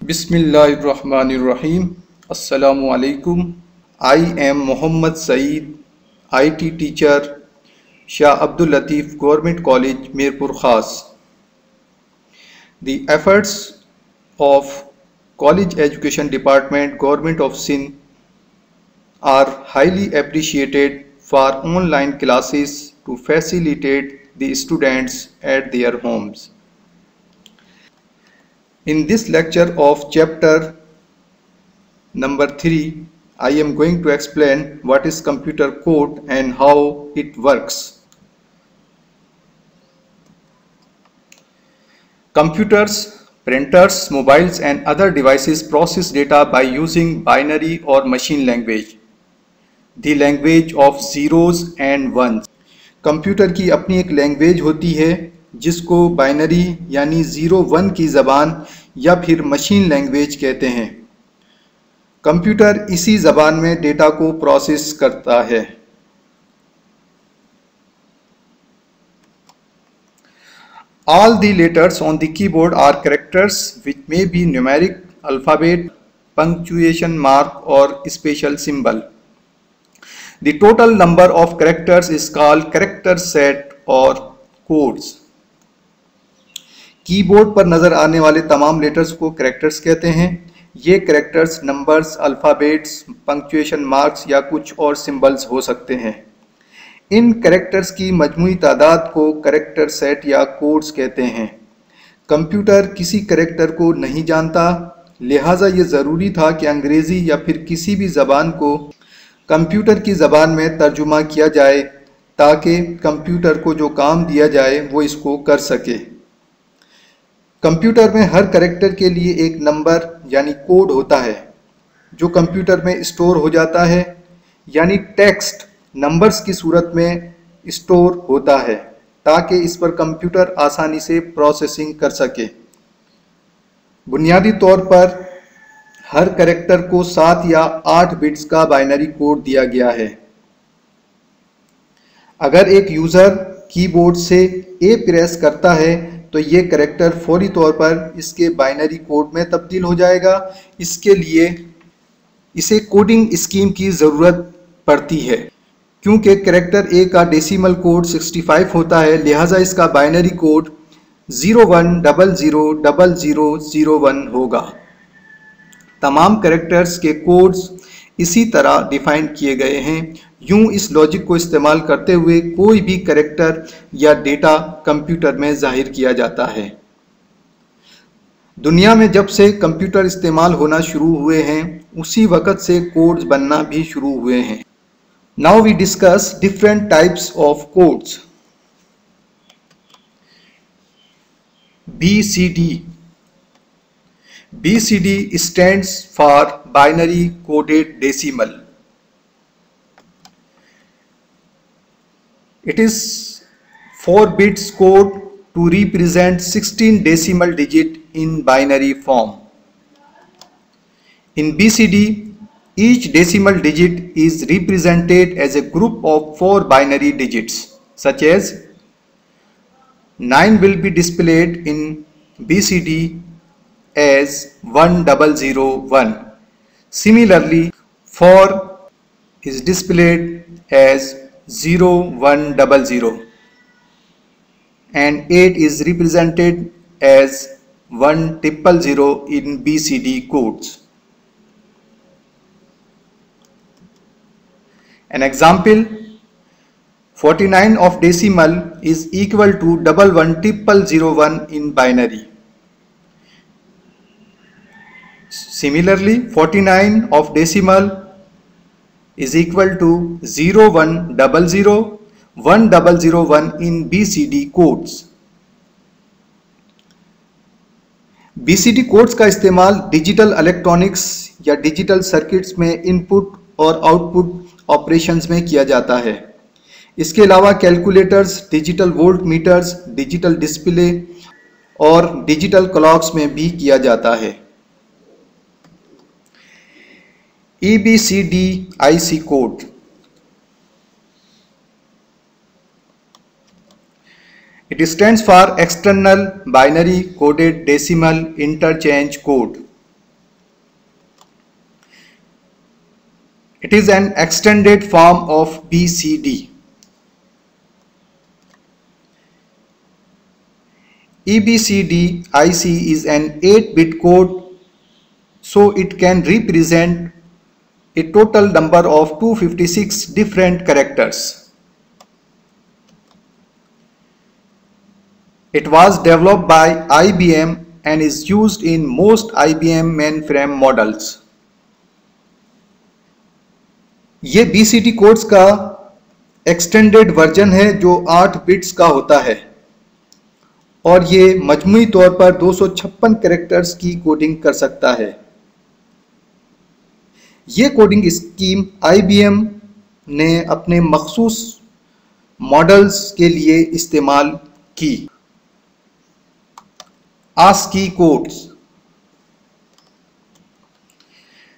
बिस्मिल्लाहिर्रहमानिर्रहीम। अस्सलामु अलैकुम। I am Mohammad Saeed, IT teacher, Shah Abdul Latif government college Mirpur Khas. The efforts of College Education Department, Government of Sindh are highly appreciated for online classes to facilitate the students at their homes. In this lecture of chapter number 3, I am going to explain what is computer code and how it works. Computers, printers, mobiles and other devices process data by using binary or machine language, the language of zeros and ones. Computer की अपनी एक language होती है जिसको binary यानी 0-1 की ज़बान या फिर मशीन लैंग्वेज कहते हैं। कंप्यूटर इसी ज़बान में डेटा को प्रोसेस करता है। All the letters on the keyboard are characters which may be numeric, alphabet, punctuation mark or special symbol. The total number of characters is called character set or codes. Keyboard पर नज़र आने वाले तमाम letters को characters कहते हैं। ये characters numbers, alphabets, punctuation marks या कुछ और सिंबल्स हो सकते हैं। इन कैरेक्टर्स की मजमूई तादाद को कैरेक्टर सेट या कोड्स कहते हैं। कंप्यूटर किसी कैरेक्टर को नहीं जानता, लिहाजा ये ज़रूरी था कि अंग्रेज़ी या फिर किसी भी ज़बान को कंप्यूटर की ज़बान में तर्जुमा किया जाए ताकि कंप्यूटर को जो काम दिया जाए वो इसको कर सके। कंप्यूटर में हर कैरेक्टर के लिए एक नंबर यानी कोड होता है जो कंप्यूटर में स्टोर हो जाता है, यानी टेक्स्ट नंबर्स की सूरत में स्टोर होता है ताकि इस पर कंप्यूटर आसानी से प्रोसेसिंग कर सके। बुनियादी तौर पर हर कैरेक्टर को 7 या 8 बिट्स का बाइनरी कोड दिया गया है। अगर एक यूज़र कीबोर्ड से ए प्रेस करता है तो ये कैरेक्टर फौरी तौर पर इसके बाइनरी कोड में तब्दील हो जाएगा। इसके लिए इसे कोडिंग स्कीम की ज़रूरत पड़ती है। क्योंकि कैरेक्टर ए का डेसिमल कोड 65 होता है, लिहाजा इसका बाइनरी कोड 01000001 होगा। तमाम कैरेक्टर्स के कोड्स इसी तरह डिफाइन किए गए हैं। यूं इस लॉजिक को इस्तेमाल करते हुए कोई भी कैरेक्टर या डेटा कंप्यूटर में जाहिर किया जाता है। दुनिया में जब से कंप्यूटर इस्तेमाल होना शुरू हुए हैं उसी वक्त से कोड्स बनना भी शुरू हुए हैं। Now we discuss different types of codes. BCD. BCD stands for binary coded decimal. It is 4 bits code to represent 16 decimal digit in binary form. In BCD, each decimal digit is represented as a group of 4 binary digits, such as 9 will be displayed in BCD as 1001. Similarly, 4 is displayed as 0100 and 8 is represented as 1000 in BCD codes. An example, 49 of decimal is equal to 110001 in binary. Similarly, 49 of decimal is equal to 0100 1001 in BCD codes. BCD codes का इस्तेमाल digital electronics या digital circuits में input और output operations में किया जाता है। इसके अलावा calculators, digital volt meters, digital display और डिजिटल क्लॉक्स में भी किया जाता है। EBCDIC code. It stands for External Binary Coded Decimal Interchange Code. It is an extended form of BCD. EBCD IC is an 8-bit code, so it can represent a total number of 256 different characters. It was developed by IBM and is used in most IBM mainframe models. ये BCD codes का extended version है जो 8 bits का होता है और ये मजमूई तौर पर 256 कैरेक्टर्स की कोडिंग कर सकता है। ये कोडिंग स्कीम IBM ने अपने मखसूस मॉडल्स के लिए इस्तेमाल की। ASCII codes.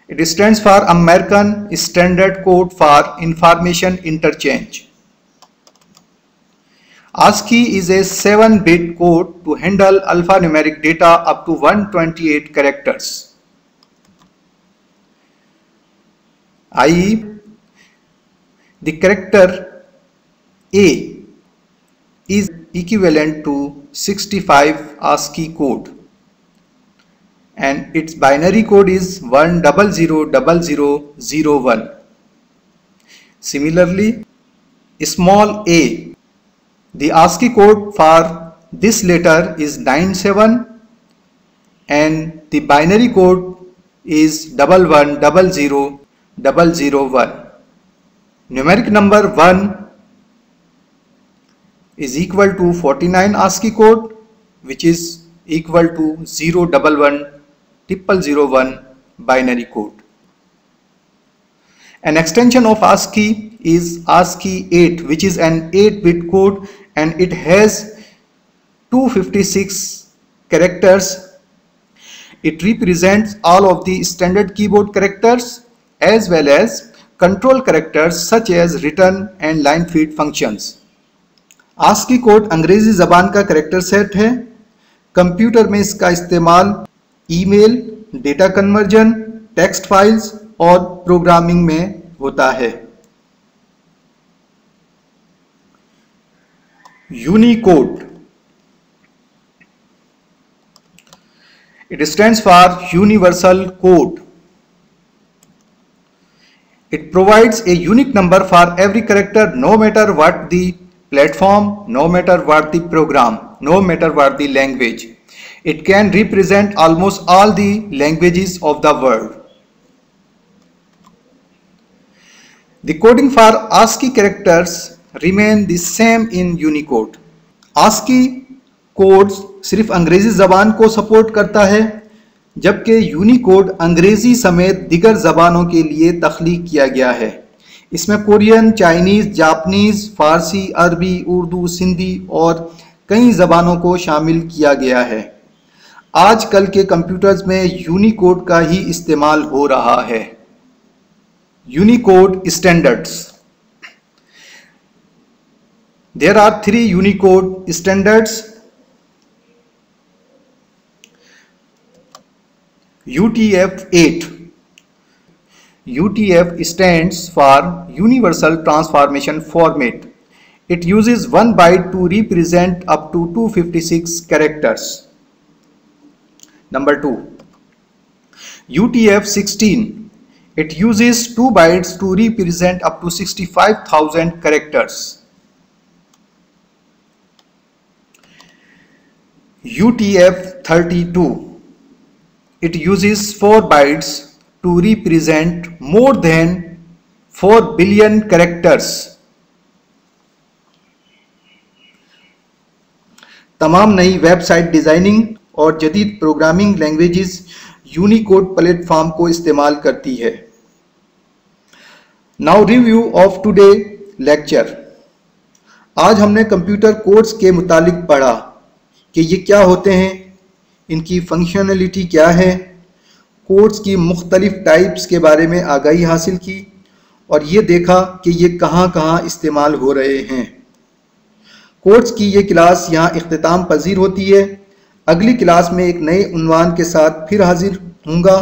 It stands for American Standard Code for Information Interchange. ASCII is a 7-bit code to handle alphanumeric data up to 128 characters. i.e., the character A is equivalent to 65 ASCII code and its binary code is 1000001. Similarly, small a, the ASCII code for this letter is 97 and the binary code is 1100001. Numeric number 1 is equal to 49 ASCII code, which is equal to 0110001 binary code. An extension of ASCII is ASCII 8, which is an 8-bit code and it has 256 characters. It represents all of the standard keyboard characters as well as control characters such as return and line feed functions. ASCII code अंग्रेजी ज़बान का character set है। Computer में इसका इस्तेमाल email, data conversion, text files और programming में होता है। Unicode, it stands for Universal Code. It provides a unique number for every character, no matter what the platform, no matter what the program, no matter what the language. It can represent almost all the languages of the world. The coding for ASCII characters remain the same in Unicode. ASCII codes सिर्फ अंग्रेजी ज़बान को support करता है, जबकि Unicode अंग्रेजी समेत दिगर ज़बानों के लिए तख्लीक किया गया है। इसमें कोरियन, चाइनीज़, जापानीज़, फ़ारसी, अरबी, उर्दू, सिंधी और कई ज़बानों को शामिल किया गया है। आजकल के कंप्यूटर्स में यूनिकोड का ही इस्तेमाल हो रहा है। Unicode standards. There are 3 Unicode standards. UTF-8. UTF stands for Universal Transformation Format. It uses 1 byte to represent up to 256 characters. Number 2. UTF-16. It uses 2 bytes to represent up to 65,000 characters. UTF-32. It uses 4 bytes to represent more than 4 billion characters. तमाम नई website designing और जदीद programming languages Unicode platform को इस्तेमाल करती है। Now review of today lecture. आज हमने कंप्यूटर कोड्स के मुतालिक पढ़ा कि ये क्या होते हैं, इनकी फंक्शनलिटी क्या है, कोड्स की मुख्तलिफ टाइप्स के बारे में आगाही हासिल की और ये देखा कि ये कहाँ कहाँ इस्तेमाल हो रहे हैं। कोड्स की ये क्लास यहाँ इख्तिताम पजीर होती है। अगली क्लास में एक नए उन्वान के साथ फिर हाजिर होऊंगा।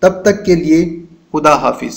तब तक के लिए खुदा हाफिज़।